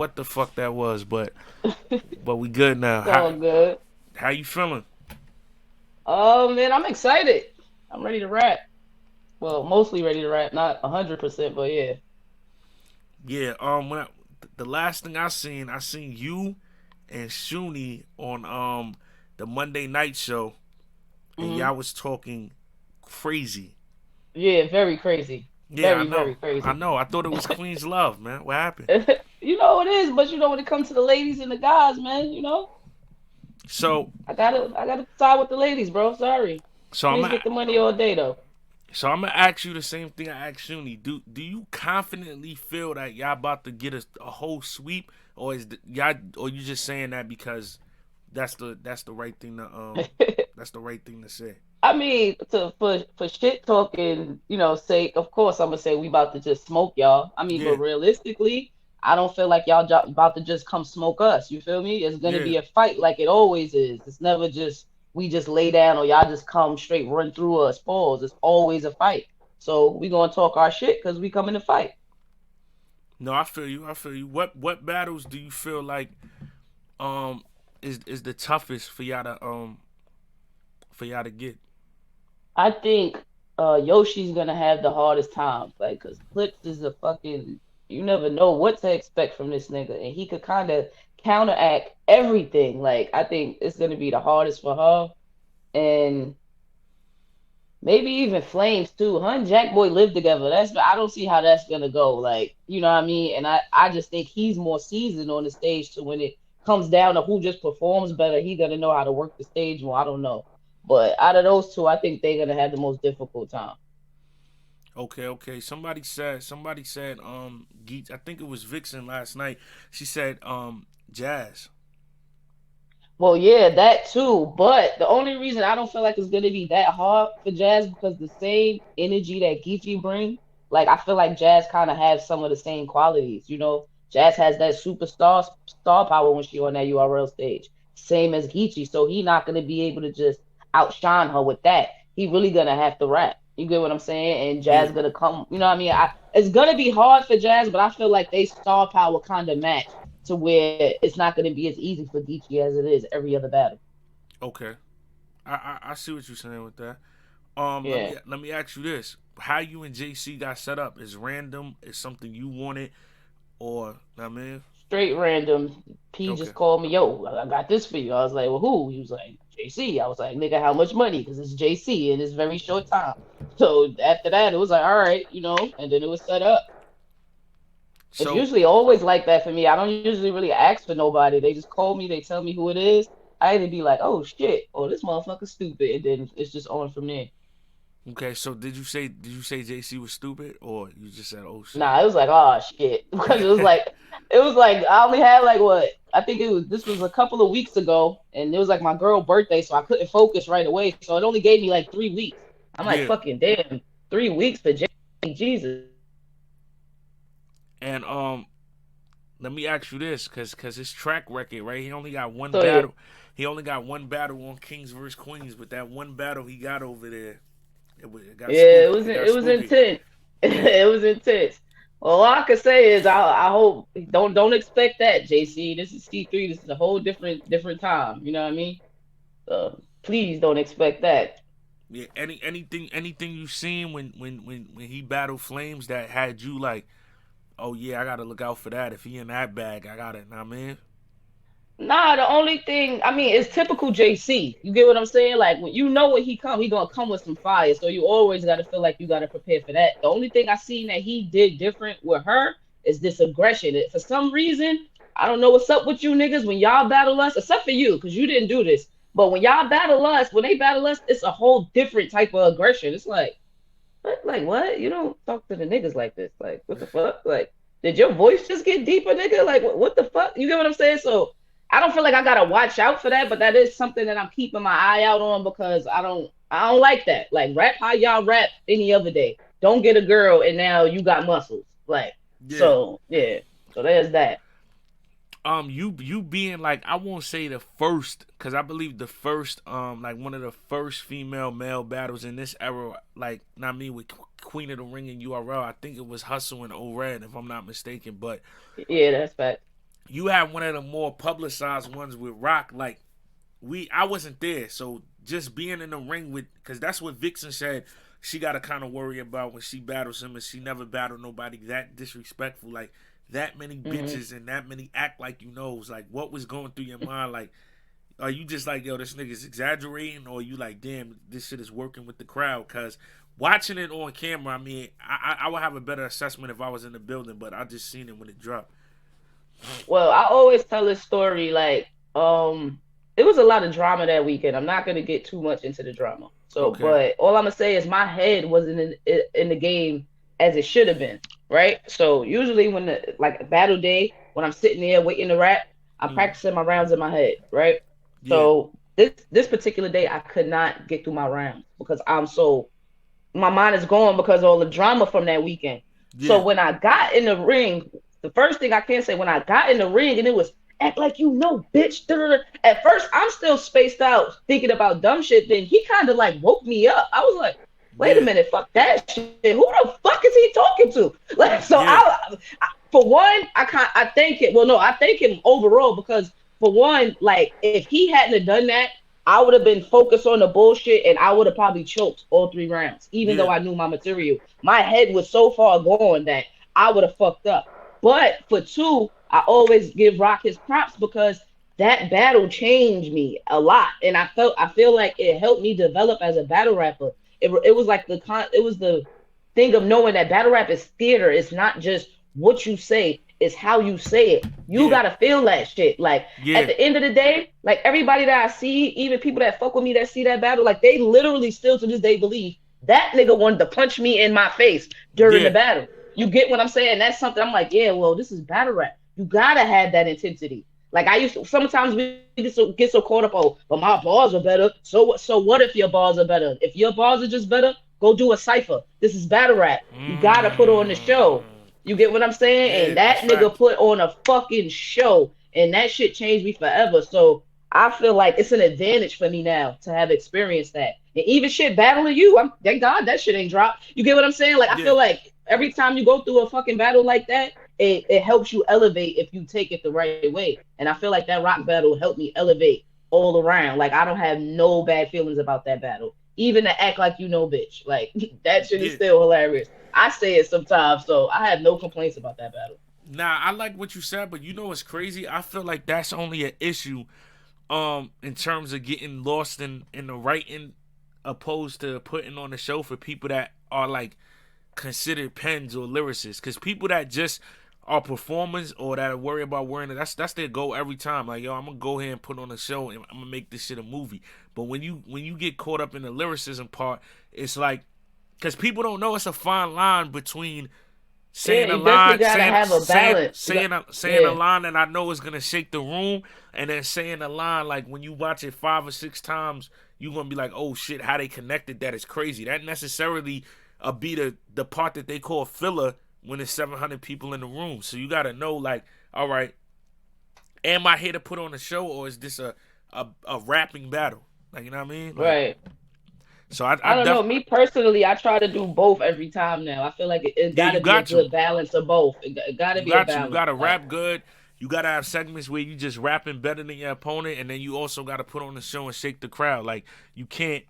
what the fuck that was, but we good now. It's all good. How you feeling? Oh man, I'm excited. I'm ready to rap. Well, mostly ready to rap, not 100%, but yeah. Yeah. The last thing I seen you and Shoony on the Monday night show, and hmm y'all was talking crazy. Yeah, very crazy. Yeah, I Very, know. very I crazy. know. I thought it was Queen's Love, man. What happened? You know it is, but when it comes to the ladies and the guys, man, So, I gotta side with the ladies, bro. Sorry. so I'm Queens at, get the money all day though. so I'm gonna ask you the same thing I asked Shooney. Do you confidently feel that y'all about to get a whole sweep, or y'all, or you just saying that because that's the right thing to that's the right thing to say? I mean, for shit talking, sake, of course I'm gonna say we about to just smoke y'all. I mean, but Yeah, realistically, I don't feel like y'all about to just come smoke us. You feel me? It's gonna yeah. be a fight like it always is. It's never just we just lay down or y'all just come straight run through us. Pause. It's always a fight. So we gonna talk our shit because we come in to fight. No, I feel you. I feel you. What battles do you feel like um is the toughest for y'all to get? I think Yoshi's gonna have the hardest time, like, cause Clips is a fucking. You never know what to expect from this nigga, and he could kind of counteract everything. Like, I think it's gonna be the hardest for her, and maybe even Flames too. Her and Jack Boy live together. I don't see how that's gonna go. Like, you know what I mean? And I just think he's more seasoned on the stage, so when it comes down to who just performs better, he gonna know how to work the stage more. I don't know. But out of those two, I think they're gonna have the most difficult time. Okay, okay. Somebody said Geet, I think it was Vixen last night. She said Jazz. Well, yeah, that too. But the only reason I don't feel like it's gonna be that hard for Jazz because the same energy that Geechee bring, like I feel like Jazz kind of has some of the same qualities. Jazz has that superstar star power when she on that URL stage, same as Geechee. So he not gonna be able to just outshine her with that. He really gonna have to rap. You get what I'm saying? And Yeah. Jazz gonna come. You know what I mean? It's gonna be hard for Jazz, but I feel like they star power kind of match to where it's not going to be as easy for Geechee as it is every other battle. Okay. I see what you're saying with that. Let Yeah. me ask you this: how you and JC got set up is random? Is something you wanted, or I mean, Straight random. P okay, just called me, yo, I got this for you. I was like, well, who? He was like, JC. I was like, nigga, how much money? Because it's JC in this very short time. So after that, it was like, all right, and then it was set up. It's so usually always like that for me. I don't usually really ask for nobody. They just call me, they tell me who it is. I either be like, oh shit, or this motherfucker's stupid, and then it's just on from there. okay, so did you say JC was stupid, or you just said oh shit? Nah, it was like, oh shit, because it was like I only had like what I think this was a couple of weeks ago, and it was like my girl birthday, so I couldn't focus right away. So it only gave me like 3 weeks. I'm like, Yeah, fucking damn, 3 weeks for Jesus. and let me ask you this, cause his track record, right? He only got one So yeah, battle. He only got one battle on Kings vs Queens, but that one battle he got over there, it got yeah, spooky. It got it was spooky. intense. Yeah. It was intense. Well, all I can say is I hope don't expect that, JC. This is C3. This is a whole different time. You know what I mean? Please don't expect that. Yeah. Anything you seen when he battled Flames that had you like, oh yeah, I gotta look out for that. If he in that bag, I got it. Know what I mean? Nah, the only thing I mean it's typical JC. You get what I'm saying? Like when you know when he gonna come with some fire. So you always gotta feel like you gotta prepare for that. The only thing I seen that he did different with her is this aggression. For some reason, I don't know what's up with you niggas when y'all battle us, except for you, because you didn't do this. But when y'all battle us, when they battle us, it's a whole different type of aggression. It's like, what? Like what? You don't talk to the niggas like this. Like what the fuck? Like did your voice just get deeper, nigga? Like what the fuck? You get what I'm saying? So I don't feel like I gotta watch out for that, but that is something that I'm keeping my eye out on because I don't like that. Like rap how y'all rap any other day. Don't get a girl and now you got muscles. Like Yeah. so yeah. So there's that. You being like, I won't say the first, cause I believe the first like one of the first female male battles in this era, like not me with Queen of the Ring and URL. I think it was Hustle and O Red, if I'm not mistaken. But Yeah, that's fact. you had one of the more publicized ones with Rock. Like I wasn't there, so just being in the ring with, because that's what Vixen said. She got to kind of worry about when she battles him, and she never battled nobody that disrespectful. Like that many Mm-hmm. bitches and that many act like you knows. Like what was going through your mind? Like are you just like, yo, this nigga's exaggerating, or you like, damn, this shit is working with the crowd? Because watching it on camera, I mean, I would have a better assessment if I was in the building, but I just seen it when it dropped. Well, I always tell this story like, it was a lot of drama that weekend. I'm not gonna get too much into the drama. So, Okay. but all I'm gonna say is my head wasn't in the game as it should have been, right? So usually when the like battle day, when I'm sitting there waiting to rap, I'm Mm. practicing my rounds in my head, right? Yeah. So this particular day, I could not get through my rounds because my mind is going because of all the drama from that weekend. Yeah. So when I got in the ring, the first thing I can say, when I got in the ring and it was act like you know, bitch. At first, I'm still spaced out thinking about dumb shit. Then he kind of like woke me up. I was like, wait a Yeah. minute, fuck that shit. Who the fuck is he talking to? Like, so Yeah. for one, I thank it. Well, no, I thank him overall because for one, like if he hadn't have done that, I would have been focused on the bullshit and I would have probably choked all 3 rounds, even Yeah. though I knew my material. My head was so far gone that I would have fucked up. But for two, I always give Rock his props because that battle changed me a lot, and I feel like it helped me develop as a battle rapper. It was like it was the thing of knowing that battle rap is theater. It's not just what you say, it's how you say it. You Yeah. gotta feel that shit. Like at Yeah. the end of the day, like everybody that I see, even people that fuck with me that see that battle, like they literally still to this day believe that nigga wanted to punch me in my face during the Yeah. battle. You get what I'm saying? That's something I'm like, yeah, well, this is battle rap. You gotta have that intensity. Like I used to sometimes we get so caught up, oh, but my bars are better. So what if your bars are better? If your bars are just better, go do a cipher. This is battle rap. You gotta put on the show. Mm. You get what I'm saying? Yeah. And That's that nigga facts. put on a fucking show. And that shit changed me forever. So I feel like it's an advantage for me now to have experienced that. And even shit battling you, I'm thank God that shit ain't dropped. You get what I'm saying? Like I Yeah. feel like every time you go through a fucking battle like that, it helps you elevate if you take it the right way. And I feel like that rock battle helped me elevate all around. Like I don't have no bad feelings about that battle. Even to act like you know, bitch. Like that shit is Yeah. still hilarious. I say it sometimes, so I have no complaints about that battle. Nah, I like what you said, but you know what's crazy? I feel like that's only an issue in terms of getting lost in the writing opposed to putting on the show for people that are like considered pens or lyricists, because people that just are performers or that are worried about wearing it, that's their goal every time. Like, yo, I'm gonna go here and put on a show and I'm gonna make this shit a movie. But when you get caught up in the lyricism part, it's like, because people don't know, it's a fine line between Yeah, saying a you definitely line, gotta have a balance. saying a Yeah, line that I know is gonna shake the room, and then saying a line like when you watch it 5 or 6 times, you're gonna be like, oh shit, how they connected that is crazy. That necessarily be the part that they call filler when there's 700 people in the room. So you gotta know, like, all right, am I here to put on a show, or is this a rapping battle? Like, you know what I mean? Like, right. so I I don't know. definitely, Me personally, I try to do both every time now. I feel like it yeah, got you to be a got to. good balance of both. It got to You be a got to. You balance. got to Like, rap good. You got to have segments where you just rapping better than your opponent, and then you also got to put on the show and shake the crowd. Like you can't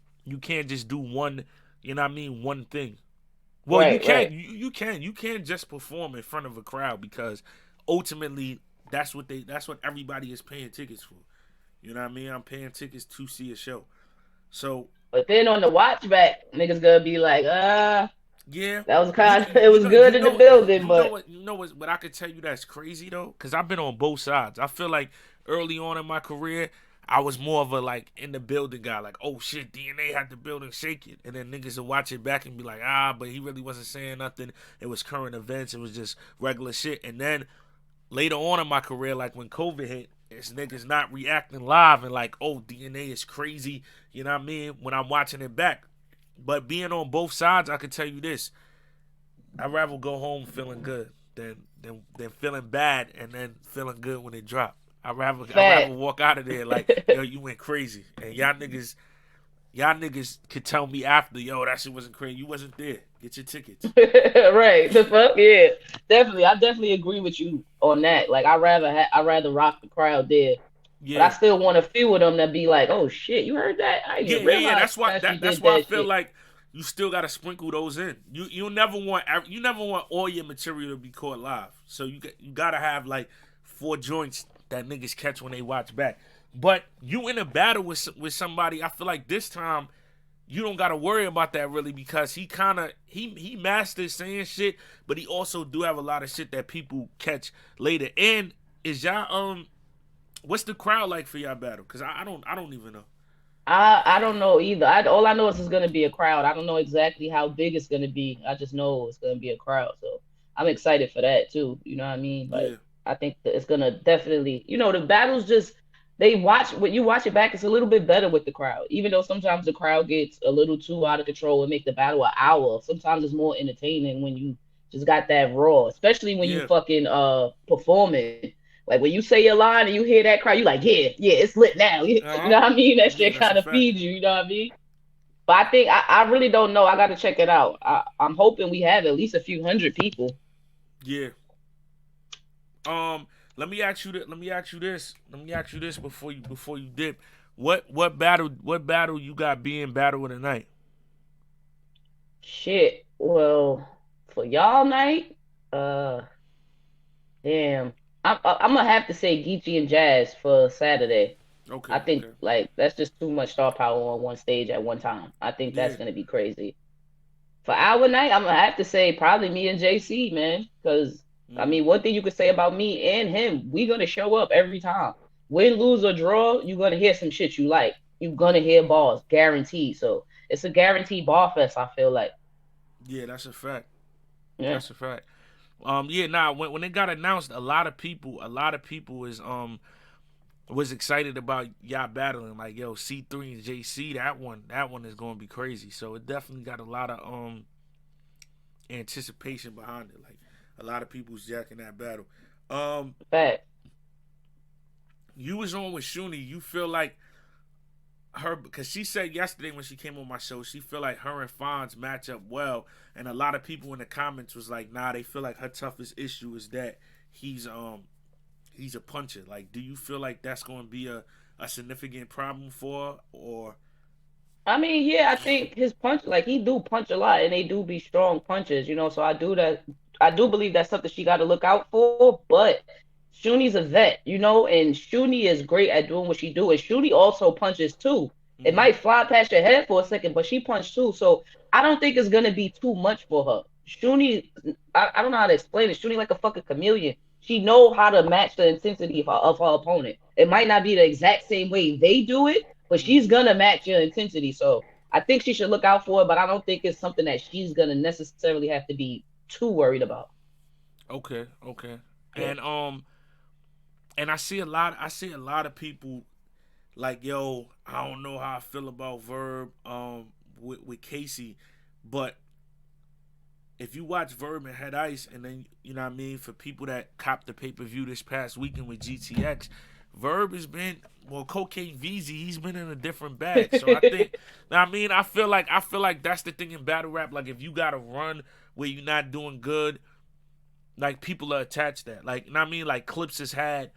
just do one. You know what I mean? One thing. Well, you right, can. right, You can't just perform in front of a crowd, because ultimately that's what everybody is paying tickets for. You know what I mean? I'm paying tickets to see a show. So but then on the watch back, niggas gonna be like, yeah, that was you kind of, you, it you was know good in the building, but what I could tell you that's crazy though, because I've been on both sides. I feel like early on in my career, I was more of a like in the building guy, like, oh shit, DNA had the building shaking, and then niggas will watch it back and be like, but he really wasn't saying nothing. It was current events. It was just regular shit. And then later on in my career, like when COVID hit, it's niggas not reacting live and like, oh, DNA is crazy. You know what I mean? When I'm watching it back. But being on both sides, I can tell you this: I'd rather go home feeling good than feeling bad and then feeling good when it dropped. I'd rather fat. walk out of there like, yo, you went crazy, and y'all niggas Y'all niggas could tell me after, yo, that shit wasn't crazy. You wasn't there. Get your tickets. Right. The fuck, yeah. Definitely. I definitely agree with you on that. Like I rather rock the crowd there. But I Yeah. still want a few of them that be like, oh shit, you heard that? I didn't Yeah, even yeah, yeah. realize That's why Cassie that's did why I that feel shit. like you still gotta sprinkle those in. You never want all your material to be caught live. So you gotta have like four joints that niggas catch when they watch back. But you in a battle with somebody, I feel like this time you don't gotta worry about that really because he masters saying shit, but he also do have a lot of shit that people catch later. And is y'all what's the crowd like for y'all battle? Cause I don't even know. I don't know either. All I know is it's gonna be a crowd. I don't know exactly how big it's gonna be. I just know it's gonna be a crowd. So I'm excited for that too. You know what I mean? Like Yeah, I think that it's gonna definitely. The battles just they watch when you watch it back. It's a little bit better with the crowd. Even though sometimes the crowd gets a little too out of control and make the battle an hour. Sometimes it's more entertaining when you just got that raw, especially when you yeah. fucking performing. Like when you say your line and you hear that crowd, you like, yeah, yeah, it's lit now. You Uh-huh. know what I mean? That Yeah, shit that's a kind of fact. feeds you. You know what I mean? But I think I really don't know. I got to check it out. I'm hoping we have at least a few hundred people. Yeah. Um, let me ask you this. Let me ask you this before you dip. What battle you got being battle of the night? Shit. Well, for y'all night, uh, damn. I'm gonna have to say Geechee and Jazz for Saturday. Okay, I think okay. like that's just too much star power on one stage at one time. I think that's Yeah. gonna be crazy. For our night, I'm gonna have to say probably me and JC, man. Because I Mm, mean, one thing you could say about me and him, we gonna show up every time. Win, lose or draw, you're gonna hear some shit you like. You're gonna hear bars, guaranteed. So it's a guaranteed bar fest. I feel like, yeah, that's a fact. yeah. That's a fact. Yeah, nah, when it got announced, a lot of people was excited about y'all battling. Like, yo, C3 and JC, that one is gonna be crazy. So it definitely got a lot of anticipation behind it. Like a lot of people's jacking that battle. Um, Fact. you was on with Shoony. You feel like her because she said yesterday when she came on my show, she feel like her and Fonz match up well, and a lot of people in the comments was like, nah, they feel like her toughest issue is that he's he's a puncher. Like, do you feel like that's going to be a significant problem for her, or I mean, yeah, I think his punch, like he do punch a lot, and they do be strong punches, So I do that. I do believe that's something she got to look out for. But Shuni's a vet, and Shuni is great at doing what she do, and Shuni also punches too. It mm-hmm. might fly past your head for a second, but she punched too. So I don't think it's gonna be too much for her. Shuni, I don't know how to explain it. Shuni like a fucking chameleon. She know how to match the intensity of her opponent. It might not be the exact same way they do it, but she's Mm-hmm. gonna match your intensity. So I think she should look out for it, but I don't think it's something that she's gonna necessarily have to be too worried about. Okay, okay, Yeah. and I see a lot of people like, yo, I don't know how I feel about Verb with Casey, but if you watch Verb and Head Ice, and then you know what I mean, for people that copped the pay per view this past weekend with GTX, Verb has been Cocaine VZ. He's been in a different bag. So I think, I mean, I feel like that's the thing in battle rap. Like if you got to run where you're not doing good, like people are attached to that. Like you know what I mean, like Clips has had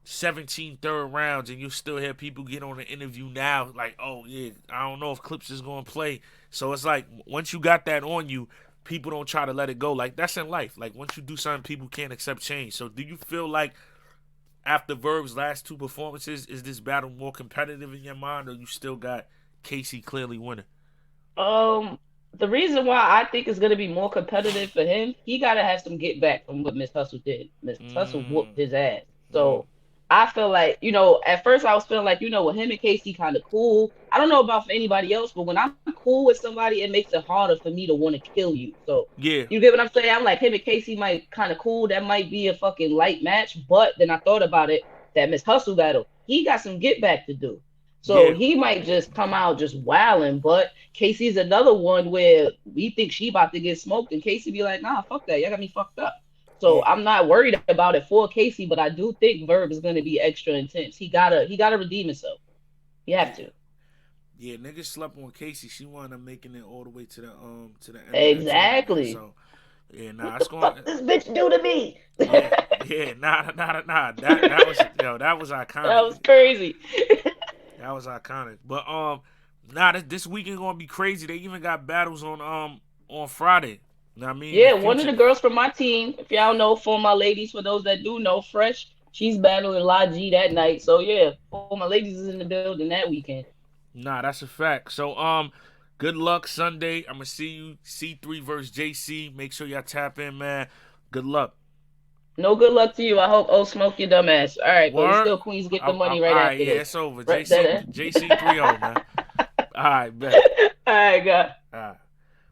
17 third rounds, and you still hear people get on the interview now like, oh yeah, I don't know if Clips is gonna play. So it's like once you got that on you, people don't try to let it go. Like that's in life. Like once you do something, people can't accept change. So do you feel like after Verb's last two performances, is this battle more competitive in your mind, or you still got Casey clearly winning? Um, the reason why I think it's gonna be more competitive for him, he gotta have some get back from what Miss Hustle did. Miss Hustle whooped Mm, his ass. mm, So I feel like, at first I was feeling like, with him and Casey kind of cool. I don't know about for anybody else, but when I'm cool with somebody, it makes it harder for me to want to kill you. So yeah, you get what I'm saying? I'm like, him and Casey might kind of cool. That might be a fucking light match. But then I thought about it, that Miss Hustle battle, he got some get back to do. So yeah, he might just come out just wilding, but Casey's another one where we think she about to get smoked, and Casey be like, "Nah, fuck that, y'all got me fucked up." So yeah. I'm not worried about it for Casey, but I do think Verb is going to be extra intense. He gotta redeem himself. You have Yeah. to. Yeah, niggas slept on Casey. She wound up making it all the way to the end of that tournament. Exactly. So yeah, nah, What it's the going. fuck this bitch do to me? Yeah, That yeah, nah. That was that was iconic. was crazy. That was iconic. But nah, this weekend gonna be crazy. They even got battles on Friday. You know what I mean? The Yeah, one of future. the girls from my team, if y'all know, for my ladies, for those that do know, Fresh, she's battling La G that night. So yeah, for my ladies is in the building that weekend. Nah, that's a fact. So good luck Sunday. I'm gonna see you C3 versus JC. Make sure y'all tap in, man. Good luck. No good luck to you. I hope O smoke your dumb ass. All right, but we Word. still Queens get the All money right right, after yeah, this. it's over. Right, JC 3-0, man. All right, bet. All right, God. All right.